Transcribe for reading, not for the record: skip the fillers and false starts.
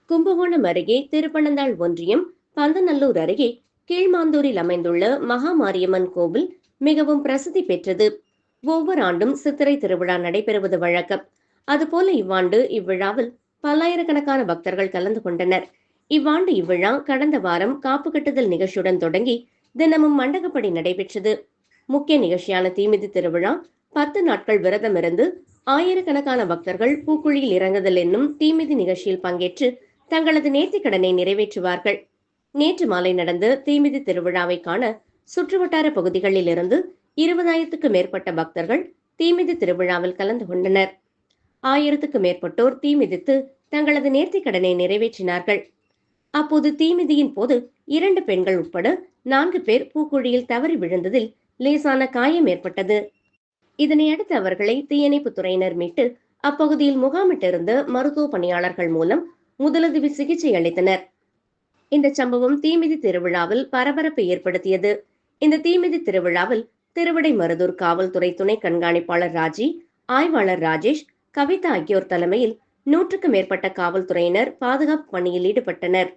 கும்பகோணம் அருகே திருப்பனந்தாள் ஒன்றியம் பந்தநல்லூர் அருகே கீழ்மாந்தூரில் அமைந்துள்ள மகாமாரியம்மன் கோவில் மிகவும் பிரசித்தி பெற்றது. ஒவ்வொரு ஆண்டும் சித்திரை திருவிழா நடைபெறுவது வழக்கம். அதுபோல இவ்வாண்டு இவ்விழாவில் பல்லாயிரக்கணக்கான பக்தர்கள் கலந்து கொண்டனர். இவ்வாண்டு இவ்விழா கடந்த வாரம் காப்பு கட்டுதல் நிகழ்ச்சியுடன் தொடங்கி தினமும் மண்டகப்படி நடைபெற்றது. முக்கிய நிகழ்ச்சியான தீமிதி திருவிழா 10 நாட்கள் விரதமிருந்து ஆயிரக்கணக்கான பக்தர்கள் பூக்குழியில் இறங்குதல் என்னும் தீமிதி நிகழ்ச்சியில் பங்கேற்று தங்களது நேர்த்திக் கடனை நிறைவேற்றுவார்கள். நேற்று மாலை நடந்த தீமிதி திருவிழாவை காண சுற்றுவட்டார பகுதிகளில் இருந்து 20,000க்கும் மேற்பட்ட பக்தர்கள் தீமிதி திருவிழாவில் கலந்து கொண்டனர். 1000க்கும் மேற்பட்டோர் தீமிதித்து தங்களது நேர்த்திக் கடனை நிறைவேற்றினார்கள். அப்போது தீமிதியின் போது 2 பெண்கள் உட்பட 4 பேர் பூக்குழியில் தவறி விழுந்ததில் லேசான காயம் ஏற்பட்டது. இதனையடுத்து அவர்களை தீயணைப்புத் துறையினர் மீட்டு அப்பகுதியில் முகாமிட்டிருந்த மருத்துவ பணியாளர்கள் மூலம் முதலுதவி சிகிச்சை அளித்தனர். இந்த சம்பவம் தீமிதி திருவிழாவில் பரபரப்பை ஏற்படுத்தியது. இந்த தீமிதி திருவிழாவில் திருவிடைமருதூர் காவல்துறை துணை கண்காணிப்பாளர் ராஜி, ஆய்வாளர் ராஜேஷ், கவிதா ஆகியோர் தலைமையில் 100க்கும் மேற்பட்ட காவல்துறையினர் பாதுகாப்பு பணியில் ஈடுபட்டனர்.